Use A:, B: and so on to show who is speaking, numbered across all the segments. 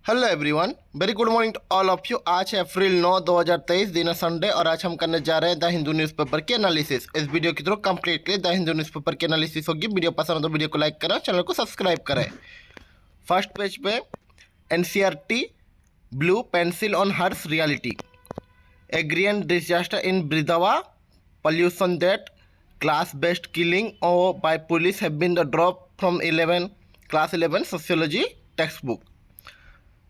A: Hello everyone, very good morning to all of you. आज है अप्रैल 9 2023, दिन है संडे, और आज हम करने जा रहे हैं द हिंदू न्यूज़पेपर के एनालिसिस। इस वीडियो की through completely the Hindu newspaper के एनालिसिस होगी। वीडियो पसंद हो तो वीडियो को लाइक करें, चैनल को सब्सक्राइब करें। फर्स्ट पेज पे NCERT blue pencil on harsh reality, agrarian disaster in ब्रिदावा, pollution that class-based killing or by police have been the drop from class 11 sociology textbook.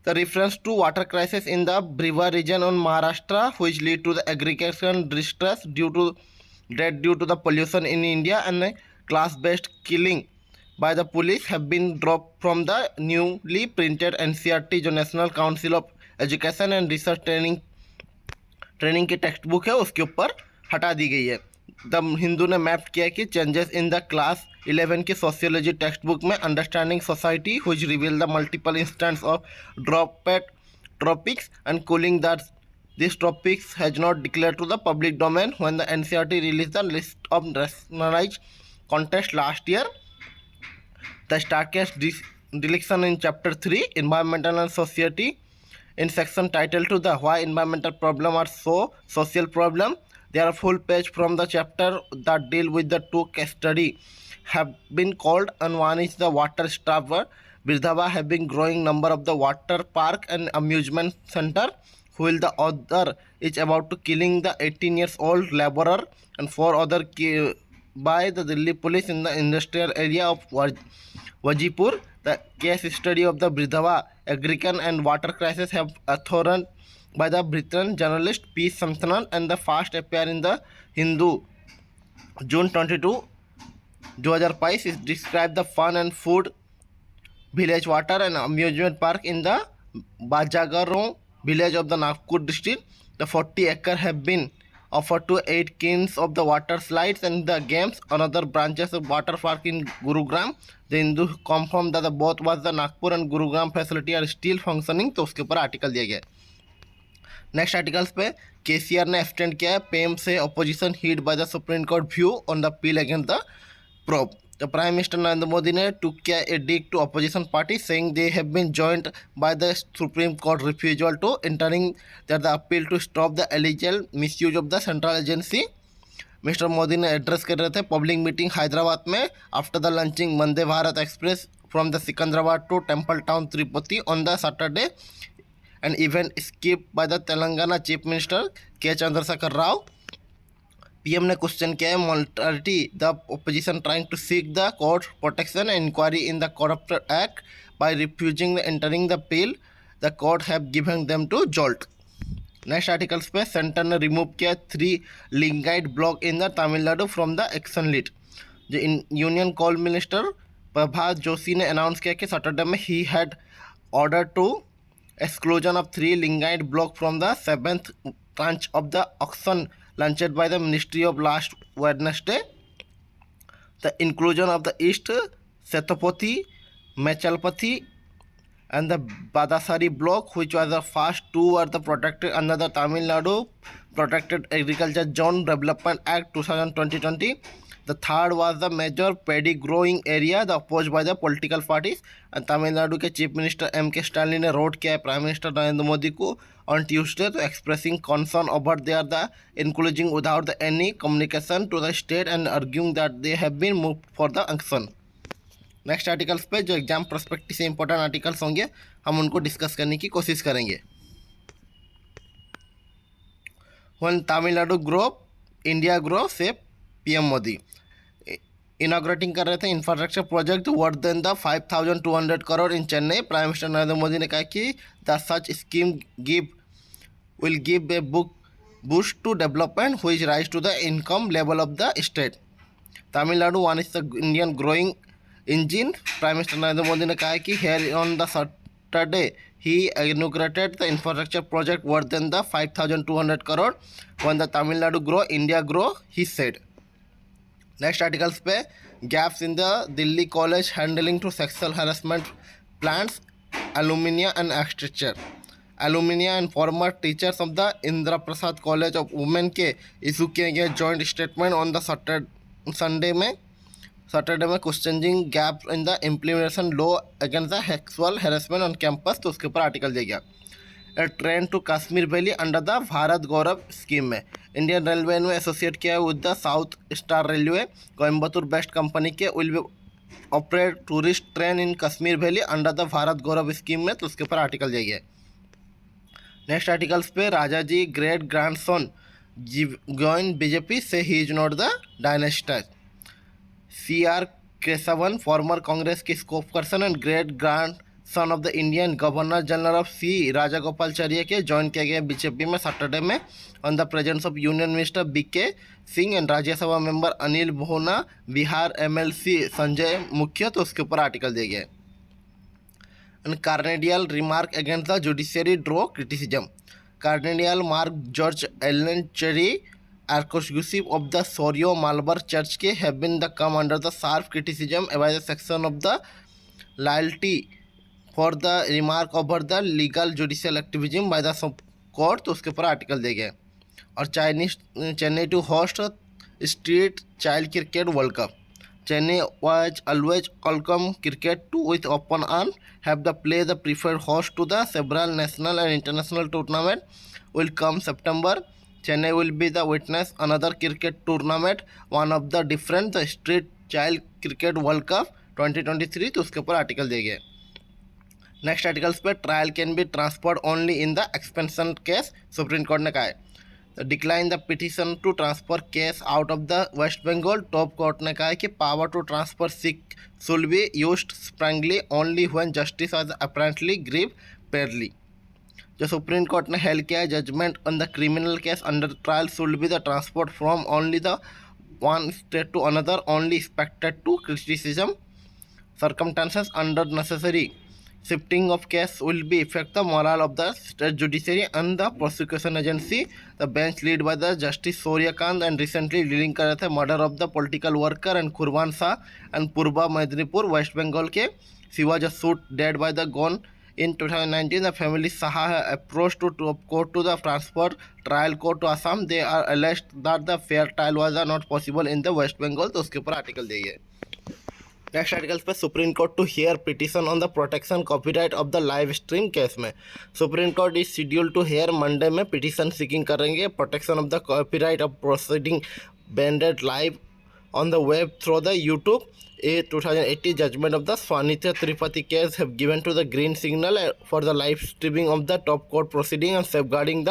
A: The reference to water crisis in the Briva region on Maharashtra, which lead to the agricultural distress due to the pollution in India and class-based killing by the police, have been dropped from the newly printed NCERT जो National Council of Education and Research training की text book है उसके ऊपर हटा दी गई है। The Hindu ने map किया कि चेंजेस इन द क्लास 11 की सोशियोलॉजी टेक्स्ट बुक में understanding society which reveal the multiple instance of dropped topics and culling that this topics has not declare to the public domain when the NCERT release the list of rationalised content last year. The starkest deletion in chapter 3 environmental and society in section title to the why environmental problem are so social problem. There are full page from the chapter that deal with the two case study have been called, and one is the water struggle. Birdhava have been growing number of the water park and amusement center, while the other is about to killing the 18 years old laborer and four other by the Delhi police in the industrial area of Wajipur. The case study of the Birdhava agrarian and water crisis have authored by the Britain journalist P. Samsanan and the first appear in the Hindu June 22, 2022. Is describe the fun and food village water and amusement park in the Bajagarong village of the Nagpur district. The 40-acre have been offered to 8 kings of the water slides and the games. Another branches of water park in Gurugram. The Hindu confirmed that the both was the Nagpur and Gurugram facility are still functioning. तो उसके ऊपर article दिया गया है। Next articles पे केसीआर ने extend किया है पेम से opposition heed by the Supreme Court view on the appeal against the probe. The Prime Minister Narendra Modi ne took a dig to opposition party, saying they have been joined by the Supreme Court refusal to entering that the appeal to stop the illegal misuse of the central agency. Mister Modi ने address कर रहे थे public meeting Hyderabad में after the launching Vande Bharat express from the Secunderabad to temple town Tirupati on the Saturday, an event skipped by the Telangana chief minister K Chandrashekar Rao. PM ने question किया है मॉनिटरिटी the opposition trying to seek the court protection and inquiry in the corrupted act by refusing entering the bill the court have given them to jolt. Next articles पे centre ने remove किया 3 lignite block in the Tamil Nadu from the action list. जो union coal minister Prabhat Joshi ने announce किया कि Saturday में he had order to exclusion of 3 lignite block from the 7th tranche of the auction launched by the Ministry of last Wednesday. The inclusion of the East Setapathy, Mechalpathy and the Badasari block, which was the first two, were the protected under the Tamil Nadu Protected Agriculture Zone Development Act 2020. The third was the major paddy growing area, the opposed by the political parties. And Tamil Nadu के chief minister M.K. Stanley ने road किया है prime minister Narendra Modi को on Tuesday to expressing concern over there the including without the any communication to the state and arguing that they have been moved for the action. Next articles पे जो exam prospective से important articles होंगे हम उनको discuss करने की कोशिश करेंगे। When Tamil Nadu grow India grow से पीएम मोदी इनाग्रेटिंग कर रहे थे infrastructure project worth then the 5200 crore in Chennai. Prime minister Narendra Modi ने कहा कि the such scheme will give a boost to development which rise to the income level of the state. Tamil Nadu one is the Indian growing engine. Prime minister Narendra Modi ने कहा कि here on the Saturday he inaugurated the infrastructure project worth then the 5200 crore when the Tamil Nadu grow India grow he said. Next articles पे gaps in the Delhi college handling to sexual harassment plans alumni and ex-teacher. Alumni and former teachers of the Indira Prasad college of women के issue किए गए joint statement on the Sunday में Saturday में questioning gap in the implementation law against the sexual harassment on campus, तो उसके ऊपर article दिया गया। A train to Kashmir valley under the Bharat Gaurav scheme में इंडियन रेलवे ने एसोसिएट किया with the south star railway Coimbatore best company के will be operate tourist train in Kashmir valley under the Bharat Gaurav scheme में, तो उसके ऊपर आर्टिकल दिया गया। नेक्स्ट आर्टिकल्स पे Raja ji great grandson join BJP से he is not the dynast. C.R. Kesavan, former Congress की spokesperson and great grandson of the Indian Governor General of C. Rajagopalachari के ज्वाइन किया गया बीजेपी में सैटरडे में on the presence of union minister B.K. Singh and Rajya Sabha member Anil Mohana, Bihar MLC Sanjay Mukhya, तो उसके ऊपर article दिया गया। And cardinal remark against the judiciary draw criticism. Cardinal mark George Alencherry Archbishop of the Sorio Malabar Church have been come under the sharp criticism by the section of the laity for the remark over the legal judicial activism by the court, तो उसके ऊपर article दिया गया। और Chennai to host street child cricket world cup. Chennai was always welcome cricket to with open arms, have the play the preferred host to the several national and international tournament will come September. Chennai will be the witness another cricket tournament, one of the different the street child cricket world cup 2023, तो उसके ऊपर article दिए गए। Next articles पे trial can be transferred only in the expansion case, supreme court ने कहा है। Decline the petition to transfer case out of the West Bengal, top court ने कहा है कि power to transfer sick should be used sparingly only when justice was apparently grieve barely. जो supreme court ने held किया है judgment on the criminal case under trial should be the transport from only the one state to another only expected to criticism circumstances under necessary shifting of case will be affect the morale of the state judiciary and the prosecution agency. The bench led by the Justice Surya Kant and recently dealing कर रहे थे murder of the political worker and Kurban Shah and Purba Medinipur West Bengal के she was shoot dead by the gun in 2019. The family Saha approached to court to the transfer trial court to Assam. They are alleged that the fair trial was not possible in the West Bengal, तो उसके ऊपर article दिए। Next articles पे supreme court to hear petition on the protection copyright of the live stream case में supreme court is schedule to hear Monday में petition seeking करेंगे protection of the copyright of proceeding banded live on the web through the YouTube. A 2018 judgment of the Swanitya Tripathi case have given to the green signal for the live streaming of the top court proceeding and safeguarding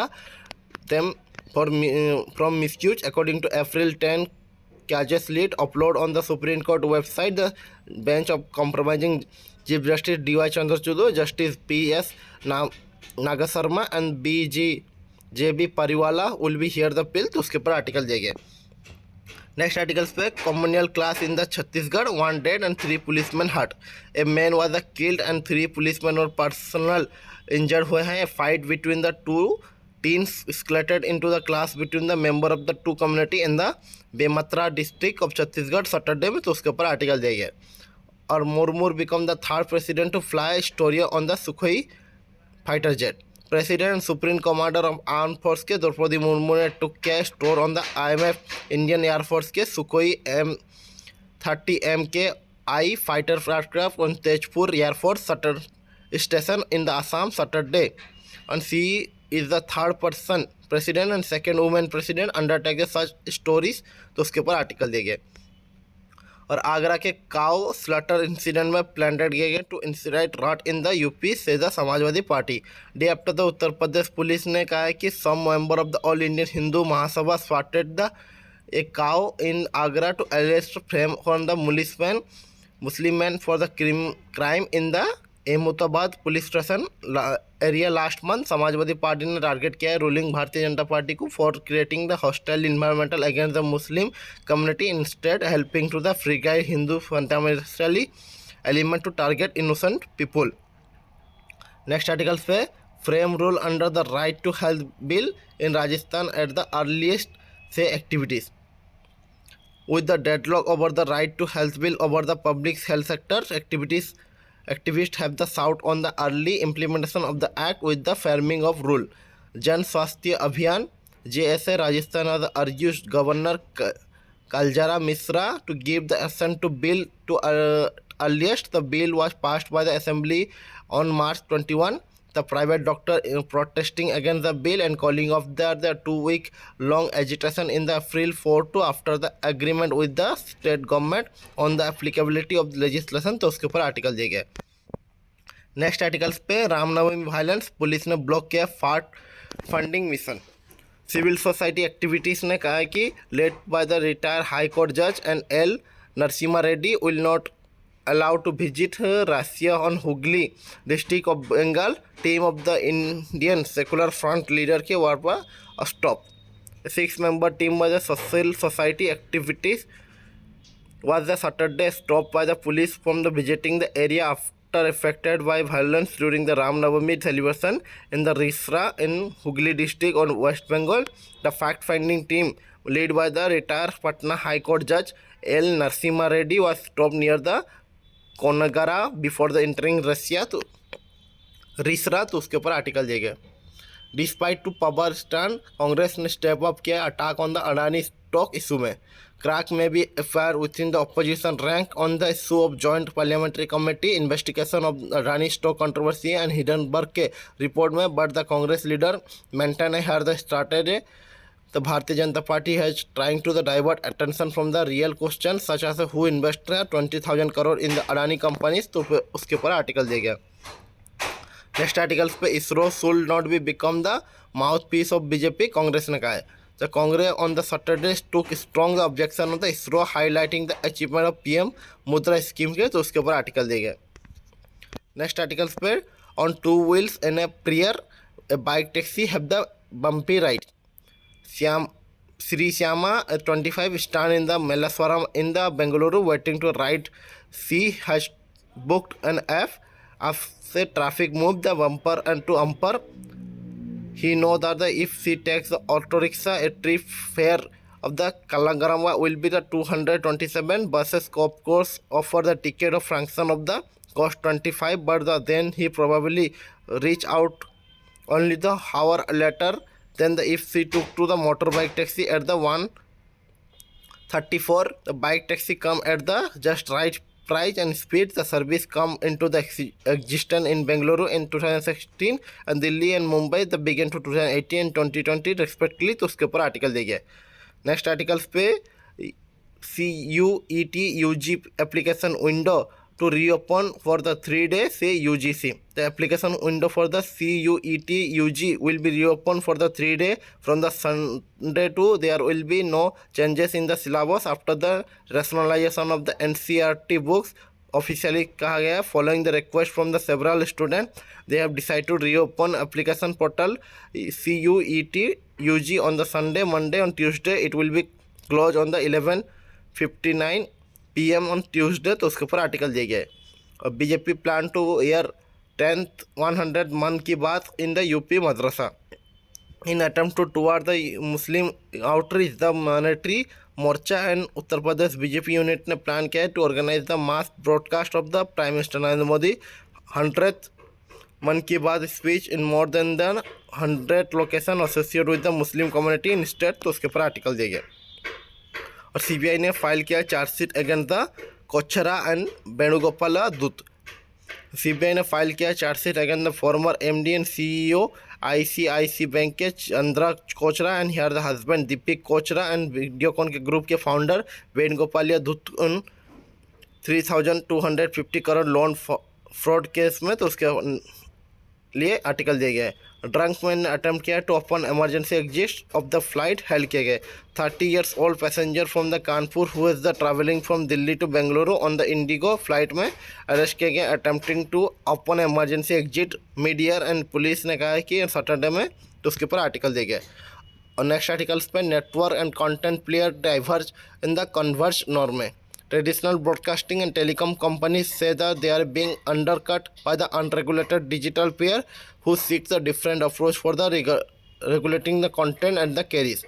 A: them from misuse. According to April 10 cases lead upload on the Supreme Court website, the bench of compromising Chief Justice D.Y. Chandrachud, Justice P.S. Nagasarma and B.J.B. Pariwala will be here the bill, तो उसके ऊपर article दिए गए। Next articles पे commonwealth class in the Chhattisgarh 1 dead and 3 policemen hurt. A man was killed and 3 policemen और personnel injured हुए हैं। A fight between the two teens escalated into the clash between the member of the two community in the Bemetara district of Chhattisgarh Saturday में, तो उसके ऊपर article दिया गया। और Murmu become the third president to fly स्टोरिया on the Sukhoi fighter jet. President and supreme commander of arm force के द्रौपदी मुर्मू ने टुक के स्टोर on the IMF Indian air force के Sukhoi M30 MKI fighter aircraft on Tezpur air force station in the Assam Saturday. And she is the third person president and second women president undertake such sorties, तो उसके ऊपर article दिए गए। और आगरा के cow slaughter incident में planted किए गए to incident riot in the UP से the Samajwadi party. Day after the Uttar Pradesh police ने कहा है कि some member of the all Indian Hindu Mahasabha spotted the a cow in Agra to arrest frame on the Muslim man for the crime in the Ahmedabad police station area last month. Samajwadi party ने target किया है ruling Bharatiya Janata party को for creating the hostile environmental against the Muslim community instead helping to the free guide Hindu fundamentally element to target innocent people. Next articles पे frame rule under the right to health bill in Rajasthan at the earliest से activities with the deadlock over the right to health bill over the public health sector activists have the sought on the early implementation of the act with the framing of rule. Jan Swasthya Abhiyan JSA Rajasthan has urged Governor Kaljara Misra to give the assent to bill to earliest. The bill was passed by the assembly on March 21. The private doctor protesting against the bill and calling off the 2 week long agitation in the April 4 to after the agreement with the state government on the applicability of the legislation. तो उसके ऊपर article दिए गए. Next articles पे Ram Navami violence, police ने block किया funding mission. Civil society activities ने कहा है कि led by the retire high court जज and L Narasimha Reddy will not allowed to visit Russia on Hooghly district of Bengal. Team of the Indian Secular Front leader के war पर stop. 6-member team by the social society activities was the Saturday stopped by the police from the visiting the area after affected by violence during the Ram Navami celebration in the Risra in Hooghly district on West Bengal. The fact-finding team led by the retired Patna High Court Judge L. Narasimha Reddy was stopped near the Kongara before the entering Russia. तो रिसरा तो उसके ऊपर article दिए गए. Despite to power stand, Congress ने step up किया attack on the Adani stock issue में. क्रैक में भी FIR with in the opposition rank on the issue of joint parliamentary committee investigation of Adani stock controversy and Hindenburg के report में. But the Congress leader maintain her the strategy. The Bharatiya Janata Party has trying to divert attention from the real questions such as who invested 20,000 crore in the Adani companies. तो उसके ऊपर article दिया गया. Next articles पे ISRO should not be become the mouthpiece of BJP, Congress ने कहा है. The Congress on the Saturday took strong objection on the ISRO highlighting the achievement of PM Mudra scheme के. तो उसके ऊपर आर्टिकल दिया गया. नेक्स्ट आर्टिकल्स पे on 2 wheels and a prior a bike taxi have the bumpy ride. Sri Syama 25 stand in the Mellaswaram in the Bengaluru waiting to ride. She has booked an F after traffic moved the bumper and to umper. He know that if she takes the auto rickshaw, a trip fare of the Kalangarama will be the 227. Buses of course offer the ticket of fraction of the cost 25, but then he probably reach out only the hour later. Then if she took to the motorbike taxi at the 134, the bike taxi come at the just right price and speed. The service come into the existence in Bengaluru in 2016 and Delhi and Mumbai the began to 2018 and 2020 respectively. तो उसके ऊपर article दे गया. Next articles पे CUET UG application window to reopen for the 3-day say UGC. The application window for the CUET UG will be reopened for the 3-day from the Sunday to. There will be no changes in the syllabus after the rationalization of the NCERT books. Officially कहा गया following the request from the several students, they have decided to reopen application portal CUET UG on the Sunday, Monday, on Tuesday. It will be closed on the 11:59 PM on Tuesday. तो उसके ऊपर article दिया गया है. और BJP plan to air 10th 100 Mann Ki Baat in the UP madrasa in attempt to toward the Muslim outreach. The monetary Morcha and Uttar Pradesh BJP unit ने plan किया है to organise the mass broadcast of the prime minister Narendra Modi 100th Mann Ki Baat speech in more than 100 location associate with the Muslim community in state. तो उसके ऊपर article दिया गया. और CBI ने फाइल किया chargesheet against the Kochhar and Venugopal Dhoot. CBI ने फाइल किया chargesheet against the former MD and CEO ICIC bank के Chanda Kochhar and here the husband Deepak Kochhar and Videocon के ग्रुप के फाउंडर वेणुगोपाल दूत उन 3,250 करोड़ लोन फ्रॉड केस में. तो उसके लिए आर्टिकल दिया गया है. ड्रंक मैन ने अटेम्प्ट किया to open emergency exit of the flight held किए गए. 30 years old passenger from the Kanpur who is the travelling from Delhi to Bengaluru on the IndiGo flight में अरेस्ट किए गए attempting to open emergency exit mid year. And police ने कहा है कि Saturday में. तो उसके ऊपर आर्टिकल दिया गया. और नेक्स्ट आर्टिकल्स पे network and content player diverge in the converge norm में. Traditional broadcasting and telecom companies say that they are being undercut by the unregulated digital player who seeks a different approach for the regulating the content and the carries.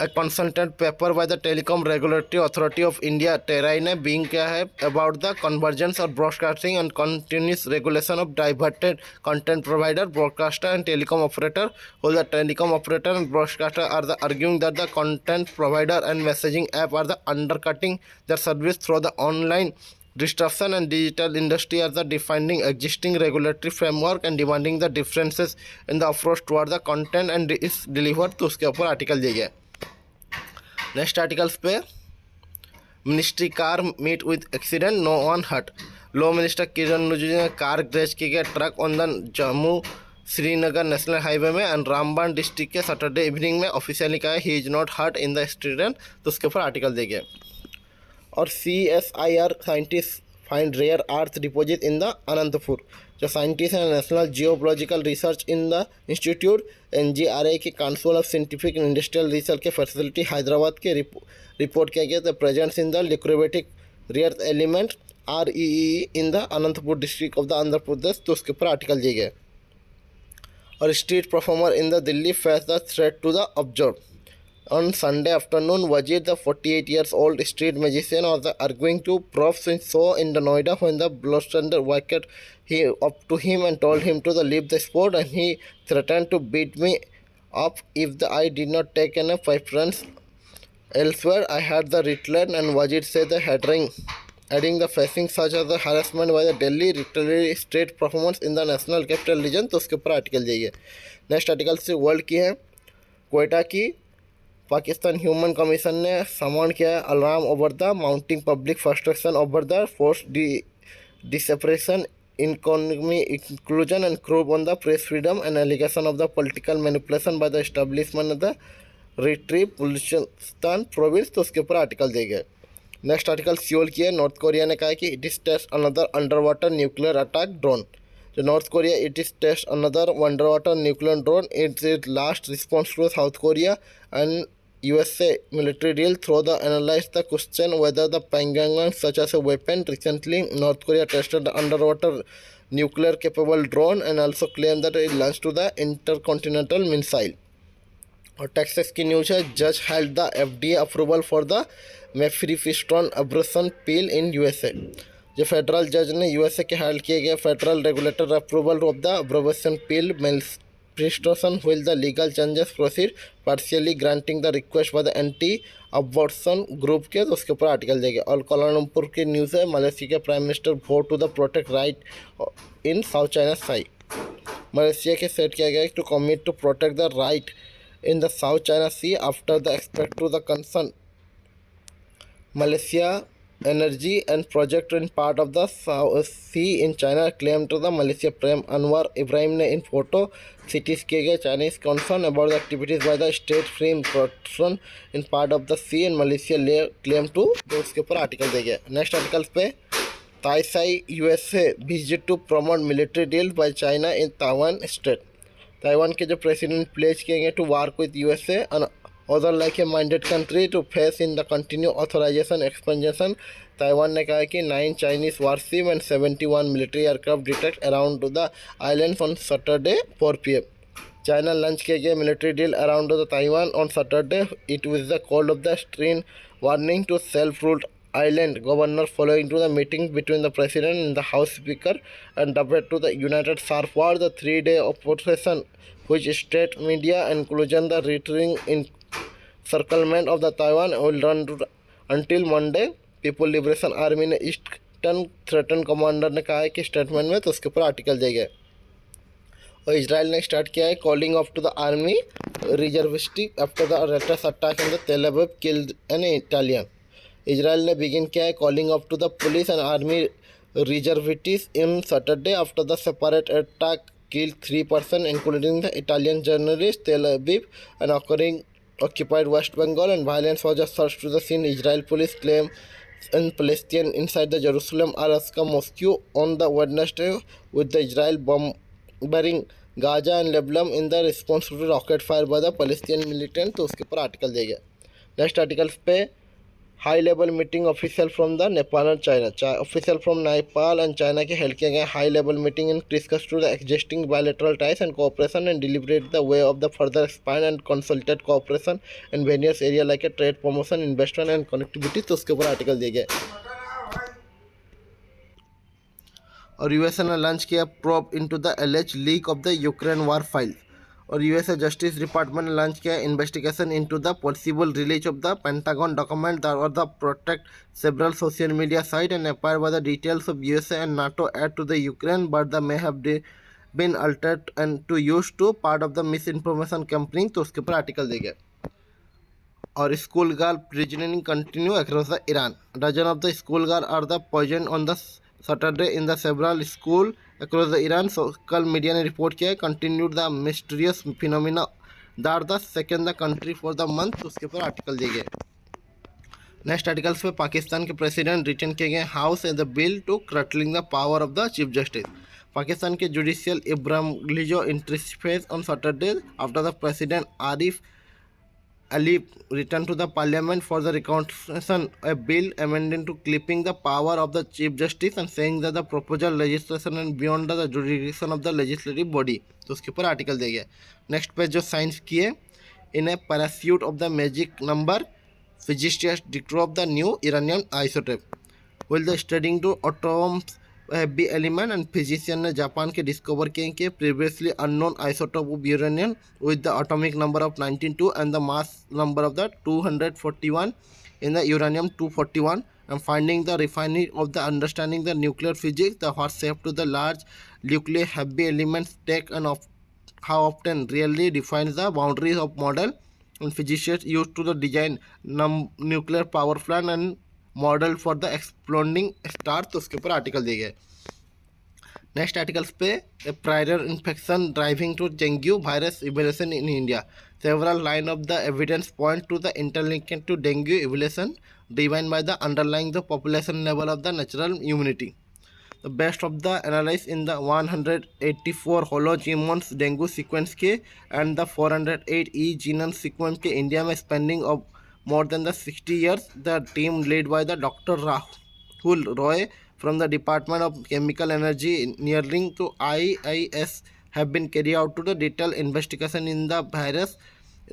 A: A consultant paper by the Telecom Regulatory Authority of India (TERAI) ने being क्या है about the convergence of broadcasting and continuous regulation of diverted content provider, broadcaster and telecom operator. While the telecom operator and broadcaster are the arguing that the content provider and messaging app are the undercutting their service through the online disruption, and digital industry are the defining existing regulatory framework and demanding the differences in the approach toward the content and is delivered. तो उसके ऊपर article दिए गए. Next articles पे ministry car meet with accident no one hurt. Law minister Kiren Rijiju ने car crash किए गए truck on the Jammu Srinagar national highway में एंड रामबन डिस्ट्रिक्ट के सैटरडे इवनिंग में ऑफिशियली कहा he is not hurt in the accident. तो उसके ऊपर आर्टिकल दिए गए. और CSIR scientist find rare earth deposit in the Anantapur. जो साइंटिस्ट हैं national geological research in the institute NGRA की council of scientific and industrial research के फैसिलिटी हैदराबाद के रिपोर्ट किया गया the presence in the leucocratic rare element REE in the Anantapur district of the Andhra Pradesh. तो उसके ऊपर आर्टिकल दिए गए. और street performer in the Delhi face the threat to the observe. On Sunday afternoon, Wajid, the 48 years old street magician, was arguing to profs in show in the Noida when the bystander walked up to him and told him to leave the sport, and he threatened to beat me up if I did not take enough 5 runs. Elsewhere, I had the retreat, and Wajid said the heading, adding the facing such as the harassment by the Delhi retaliatory street performance in the national capital region. तो उसके ऊपर article जाइए. Next article से world की है. क्वेटा की Pakistan human commission ने summon किया है alarm over the mounting public frustration over the force desperation economy inclusion and curb on the press freedom and allegation of the political manipulation by the establishment of the retrieve Balochistan province. तो उसके ऊपर article दिए गए. Next article Seoul की है. North Korea ने कहा है कि it is test another under water nuclear attack drone. जो North Korea it is test another under water nuclear drone. It's it last response to South Korea and USA military deal through the analyzed the question whether the Pyongyang such as a weapon. Recently, North Korea tested the underwater nuclear capable drone and also claimed that it launched to the intercontinental missile. और Texas की news है. जज held the FDA approval for the mifepristone abortion pill in USA. जो federal जज ने USA के held किए गए federal regulator approval of the abortion pill Prestation will the legal changes proceed, partially granting the request by the anti-abortion group के. तो उसके ऊपर आर्टिकल देंगे. और कोलालमपुर की न्यूज़ है. मलेशिया के prime minister vote to the protect right in South China Sea. Malaysia के सेट किया गया to commit to protect the right in the South China Sea after the expect to the concern Malaysia energy and project in part of the South Sea in China claimed to the Malaysia Prime Anwar Ibrahim ने इन photo cities किए गए Chinese concern about the activities by the state free protection in part of the sea and Malaysia claim to. तो उसके ऊपर article दे गया. Next article पे Tsai USA visit to promote military deal by China in Taiwan state. Taiwan के जो president pledge किए गए to work with USA and other like a minded country to face in the continued authorization expansion. Taiwan ने कहा है कि 9 Chinese warship and 71 military aircraft detect around the island on Saturday 4 PM. China launch किए गए military deal around the Taiwan on Saturday. It was the call of the stern warning to self ruled island governor following to the meeting between the president and the house speaker and debate to the United Surfboard the 3-day operation which state media inclusion the returning in circlement of the Taiwan will run until Monday. People liberation army ने eastern threaten commander ने कहा है कि statement में. तो उसके ऊपर article दिया गया. और इजराइल ने स्टार्ट किया है calling of to the army reservists after the latest attack in the Tel Aviv killed an Italian. Israel ने बिगिन किया है calling of to the police and army reservists in Saturday after the separate attack killed 3 persons including the Italian journalist Tel Aviv and occurring occupied West Bengal, and violence was a surge to the scene. Israel police claim in Palestine inside the Jerusalem Alaska mosque on the Wednesday with the Israel bombarding Gaza and Lebanon in the response to rocket fire by the Palestinian militant. तो उसके ऊपर article दिया गया. Next article पे high level meeting official from the Nepal and China official from Nepal and China के held किया गया high level meeting and discuss to the existing bilateral ties and cooperation and deliberate the way of the further expand and consulted cooperation in various area like a trade promotion investment and connectivity. तो उसके ऊपर article दिए गए। और USA ने launch किया probe into the alleged leak of the Ukraine war file. और USA justice department ने लॉन्च किया investigation into the possible release of the Pentagon document that were the protect several social media site and acquire by the details of USA and NATO aid to the Ukraine but the may have been altered and to use to part of the misinformation campaign। तो उसके ऊपर article दिए गए। और school girl poisoning continue across the Iran. Dozen of the school girl are the poison on the Saturday in the several school across the Iran. कल media ने report किया है continued the mysterious phenomena that the second the country for the month. उसके ऊपर article दिए गए। Next articles पे पाकिस्तान के प्रेसिडेंट रिटर्न किए गए house and the bill to curtailing the power of the chief justice. Pakistan के जुडिशियल इब्राहिम लिजो interface on Saturday after the president Arif Ali returned to the parliament for the reconsideration a bill amending to clipping the power of the chief justice and saying that the proposed legislation and beyond the jurisdiction of the legislative body। तो उसके ऊपर article दिया गया। Next पे जो science किए in a pursuit of the magic number physicist discover of the new uranium isotope will the studying to atoms heavy element and physician ने Japan के डिस्कवर किए कि previously unknown isotope of uranium with the atomic number of 92 and the mass number of the 241 in the uranium 241 and finding the refining of the understanding the nuclear physics the what shape to the large nuclear heavy elements take and of how often really defines the boundaries of model and physicists used to the design nuclear power plant and model for the exploding star. तो उसके ऊपर article दिए गए। Next articles पे prior infection driving to dengue virus evolution in India several line of the evidence point to the interlinked to dengue evolution driven by the underlying the population level of the natural immunity. The best of the analysis in the 184 whole genomes dengue sequence के and the 408 e genome sequence के India में spending of more than the 60 years. The team led by the Dr. Rahul Roy from the Department of Chemical Energy nearing to IIS have been carried out to the detailed investigation in the virus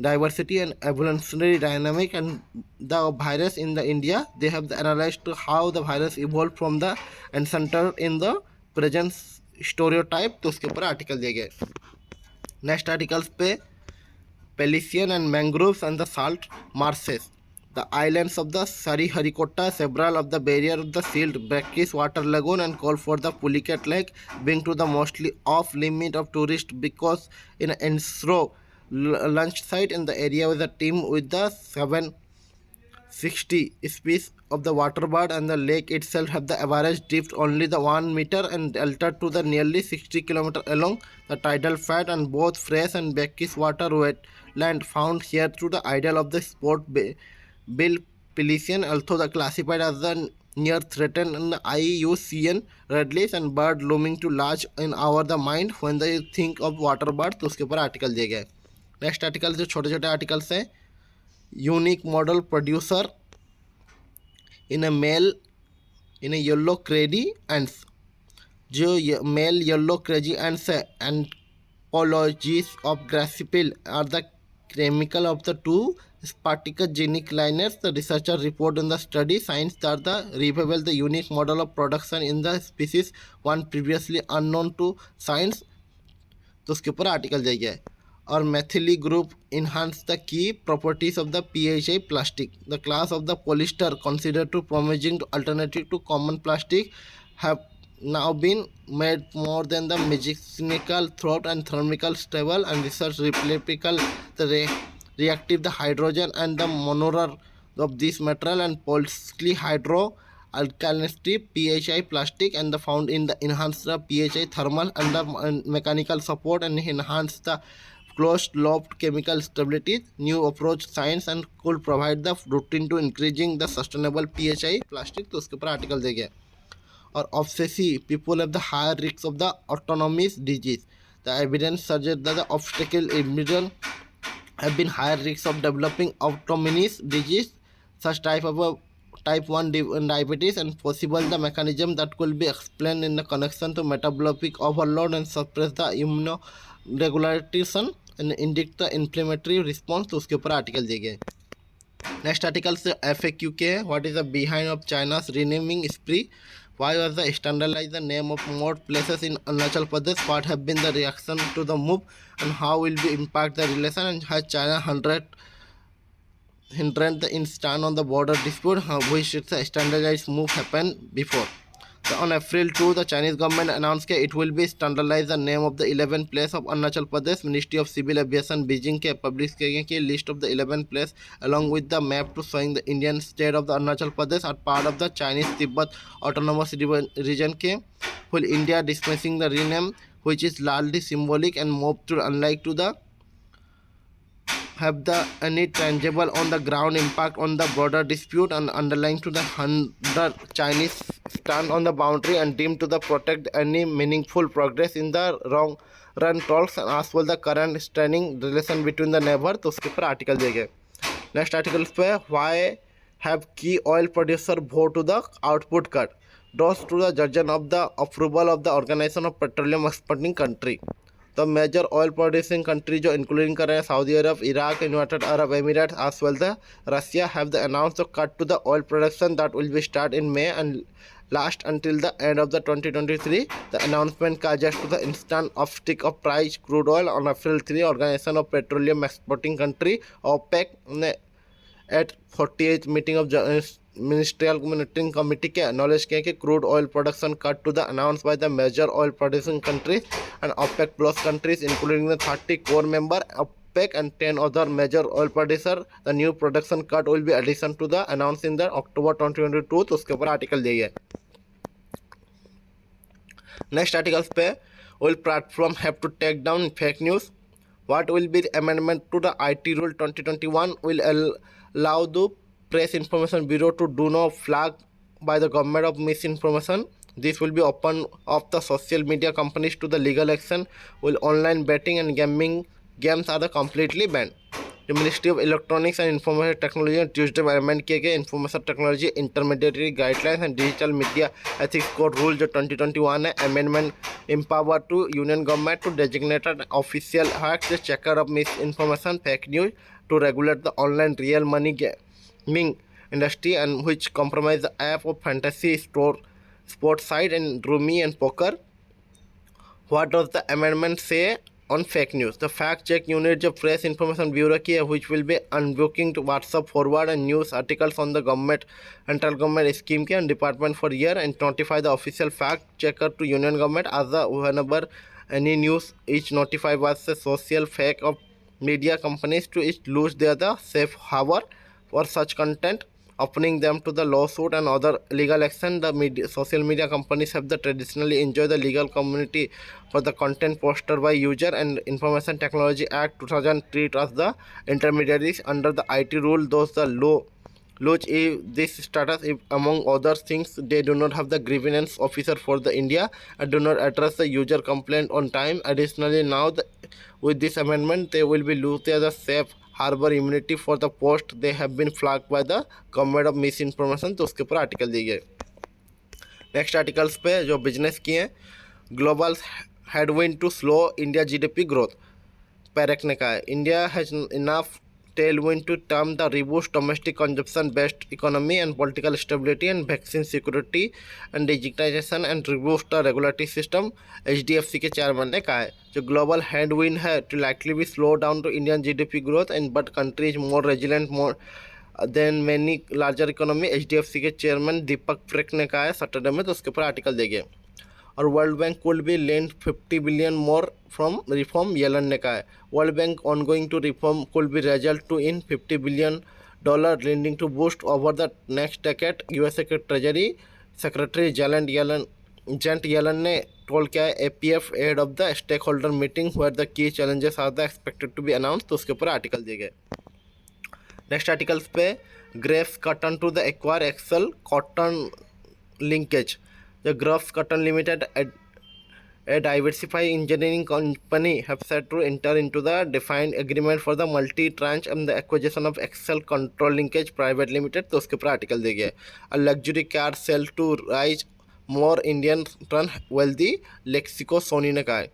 A: diversity and evolutionary dynamic and the virus in the India. They have analyzed how the virus evolved from the and centered in the present stereotype। तो उसके ऊपर article दिए गए। Next articles पे Pelician and mangroves and the salt marshes. The islands of the Sariharikota, several of the barrier of the sealed brackish water lagoon and call for the Pulicat Lake being to the mostly off limit of tourists because in an Ensro lunch site in the area with a team with the 760 species of the water bird and the lake itself have the average depth only the 1 meter and altered to the nearly 60 kilometer along the tidal fat and both fresh and brackish water wetland found here through the ideal of the sport bill Pelician, although the classified as the near threatened in the IUCN red list and bird looming too large in our the mind when they think of water bird। तो उसके ऊपर article दिए गए। Next article जो छोटे छोटे articles हैं unique model producer in a male in a yellow crazy ants. जो मेल येलो क्रेजी एंड्स है एंटोलॉजीज ऑफ ग्रासिपिल are the chemical of the two sparticogenic liners. The researcher report in the study science that the reveal the unique model of production in the species one previously unknown to science। तो उसके ऊपर article दिया गया है। और Maithili group enhance the key properties of the PHA plastic. The class of the polyester considered to promising alternative to common plastic have now been made more than the mechanical throat and thermical stable and research replicable the reactive the hydrogen and the monomer of this material and polyhydro alkalinity PHI plastic and the found in the enhanced the PHI thermal and the mechanical support and enhance the closed loop chemical stability. New approach science and could provide the routine to increasing the sustainable PHI plastic। तो उसके ऊपर article दे गया। और obsessive people have the higher risks of the autonomous disease. The evidence suggests that the obstacle individuals have been higher risks of developing autonomous disease. Such type of type 1 diabetes and possible the mechanism that could be explained in the connection to metabolic overload and suppress the immunoregulation and indict the inflammatory response. तो उसके ऊपर article दिए गए. Next article से FAQ के है, what is the behind of चाइना's renaming spree? Why was the standardized the name of more places in Arunachal Pradesh? What have been the reaction to the move and how will be impact the relation, and has China hindered in stand on the border dispute, which is a standardized move happened before? So on April 2, the Chinese government announced that it will be standardize the name of the 11 place of Arunachal Pradesh. Ministry of Civil Aviation Beijing के publish किए list of the 11 place along with the map to showing the Indian state of the Arunachal Pradesh are part of the Chinese Tibet autonomous region के. While India dismissing the rename, which is largely symbolic and move to unlike to the have the any tangible on the ground impact on the border dispute and underlying to the 100 Chinese stand on the boundary and deemed to the protect any meaningful progress in the long run talks and as well the current standing relation between the neighbor. तो उसके ऊपर article दिए गए. Next article पे why have key oil producer vote to the output cut draws to the judgment of the approval of the organization of petroleum exporting country. The major oil producing countries जो including कर रहे हैं Saudi Arab, Iraq, United Arab Emirates as well the Russia have the announced the cut to the oil production that will be start in May and last until the end of the 2023. The announcement का just to the instant uptick of price crude oil on April 3. Organization of petroleum exporting country OPEC at 48th meeting of ministerial monitoring committee के acknowledge किया कि crude oil production cut to the announced by the major oil producing countries and OPEC plus countries including the 30 core member OPEC and 10 other major oil producer. The new production cut will be addition to the announced in the October 2022. तो उसके ऊपर article दिया है. Next articles पे will platform have to take down fake news? What will be the amendment to the IT rule 2021 will allow the Press Information Bureau to do no flag by the government of misinformation. This will be open of the social media companies to the legal action. Will online betting and games are the completely banned. The Ministry of Electronics and Information Technology on Tuesday amendment किए गए Information Technology Intermediary Guidelines and Digital Media Ethics Code Rule जो 2021 है. Amendment empower to Union Government to designate an official act the checker of misinformation fake news to regulate the online real money gaming industry and which compromise the app of fantasy sports site and Rummy and poker. What does the amendment say on fake news? The fact check unit जो Press Information Bureau की है which will be unbooking to WhatsApp forward and news articles on the government central government scheme के and department for year and notify the official fact checker to union government as the whenever any news is notified was the social fake of media companies to each lose their the safe harbor for such content, opening them to the lawsuit and other legal action. The social media companies have the traditionally enjoy the legal community for the content posted by user and Information Technology Act 2000 treat as the intermediaries under the IT rule. Those the lose if this status if among other things they do not have the grievance officer for the India and do not address the user complaint on time. Additionally now with this amendment they will be lose the safe harbour immunity for the post they have been flag by the government of misinformation. तो उसके ऊपर article दिए गए. Next articles पे जो business किए हैं global headwind to slow India GDP growth. Parekh ने कहा है India has enough tailwind to term the reboost domestic consumption based economy and political stability and vaccine security and digitization and reboost the regulatory system. HDFC के chairman ने कहा है जो global headwind है to likely be slow down to Indian GDP growth and but country is more resilient more than many larger economy. HDFC के chairman दीपक प्रेक ने कहा है सैटरडे में. तो उसके ऊपर आर्टिकल दे गए. और world Bank could be lend 50 billion more from reform Yellen ने कहा है. World Bank ongoing to reform could be result to in $50 billion lending to boost over the next decade. USA के ट्रेजरी सेक्रेटरी जेंट येलन ने told किया है APF ahead of the stakeholder meeting where the key challenges are the expected to be announce. तो उसके ऊपर article दिए गए. Next articles पे grapes cotton to the acquire excel cotton linkage. The Gruffs Cotton Limited A diversified engineering company have set to enter into the defined agreement for the multi-tranche and the acquisition of Excel Control Linkage Private Limited. तो उसके ऊपर article दे गया है। A luxury car sell to rise more Indian turn wealthy, Lexico Soni ने कहा है।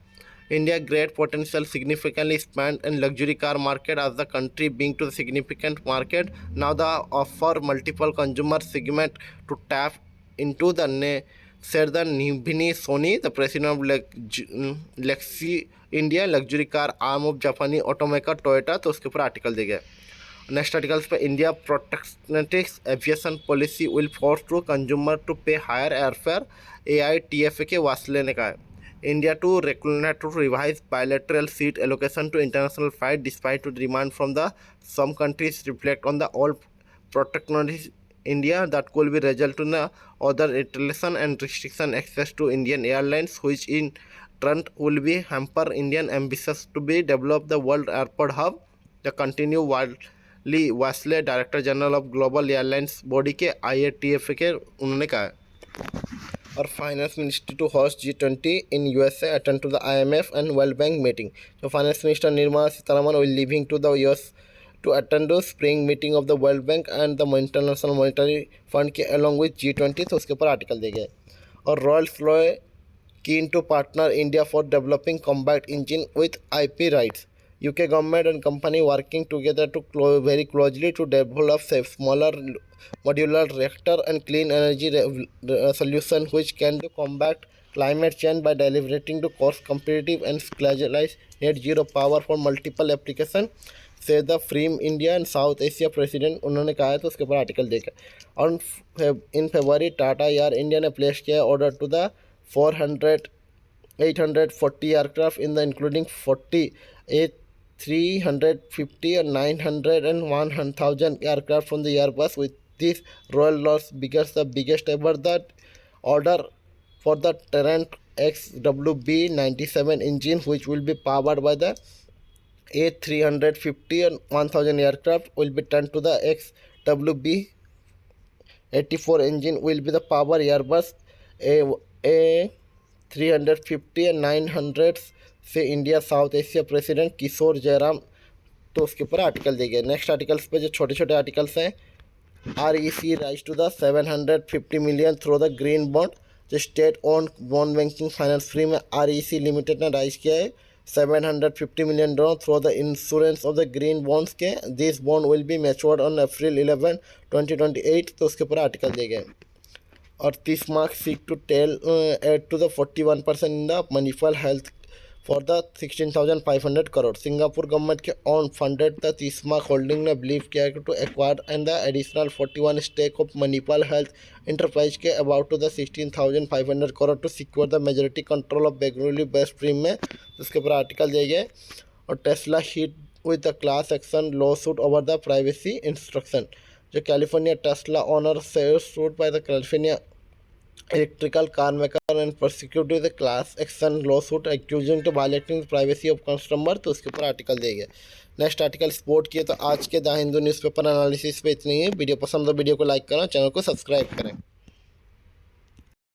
A: India great potential significantly expand in luxury car market as the country being to the significant market. Now the offer multiple consumer segment to tap into the said the Nibini Sony, the president of Lexi India luxury car arm of Japanese automaker Toyota. तो उसके ऊपर article दे गया। Next articles पे India protectionist aviation policy will force to consumer to pay higher airfare AITF के वास्ले ने कहा है। India to recognize to revise bilateral seat allocation to international flight despite to demand from the some countries reflect on the all protectionist India that could be result in the other retaliation and restriction access to Indian airlines, which in turn will be hamper Indian ambitions to be develop the world airport hub. The continue Wally Wasley, Director General of Global Airlines Body के IATF के उन्होंने कहा है। और finance ministry to host G20 in USA attend to the IMF and World Bank meeting. So finance minister Nirmala Sitharaman will leaving to the US to attend the spring meeting of the World Bank and the International Monetary Fund के along with G20. तो उसके ऊपर article दे गए। और Rolls Royce keen to partner India for developing combat engine with IP rights. UK government and company working together to very closely to develop safe smaller modular reactor and clean energy solution which can do combat climate change by delivering to cost competitive and scalable net zero power for multiple application से the firm India and South Asia president उन्होंने कहा है। तो उसके ऊपर article देखा। और in February Tata Air India ने प्लेस किया है order to the 840 aircraft in the including 40 A350 and 900 and 1000 aircraft from the Airbus. With this Royal loss becomes the biggest ever that order for the Tarrant XWB-97 engine, which will be powered by the A350 and 1000 aircraft will be turned to the XWB-84 engine will be the power Airbus A350 and 900 से India south Asia president किशोर जयराम। तो उसके ऊपर article दे गए। Next articles पे जो छोटे छोटे आर्टिकल्स हैं REC rise to the 750 million through the green bond. जो state own bond banking finance free में REC लिमिटेड ने राइज किया है 750 million dollar through the insurance of the green bonds के। This bond will be matured on April 11, 2028। तो उसके ऊपर article दे गए। और 30 marks seek to tell add to the 41% in the municipal health for the 16,500 crore. Singapore government के on funded the 30 mark holding ने believe किया to acquire and the additional 41 stake of municipal health enterprise के about to the 16,500 crore to secure the majority control of Bengaluru best stream में। उसके ऊपर article दिए गए। और Tesla hit with the class action law suit over the privacy instruction. जो California Tesla honour से suit by the California electrical car maker and prosecuted the class action lawsuit accusing to violating the privacy of customer। तो उसके ऊपर article देंगे। Next article sport किए। तो आज के द हिंदू न्यूज़पेपर एनालिसिस पे इतनी ही। वीडियो पसंद हो वीडियो को लाइक करें, चैनल को सब्सक्राइब करें।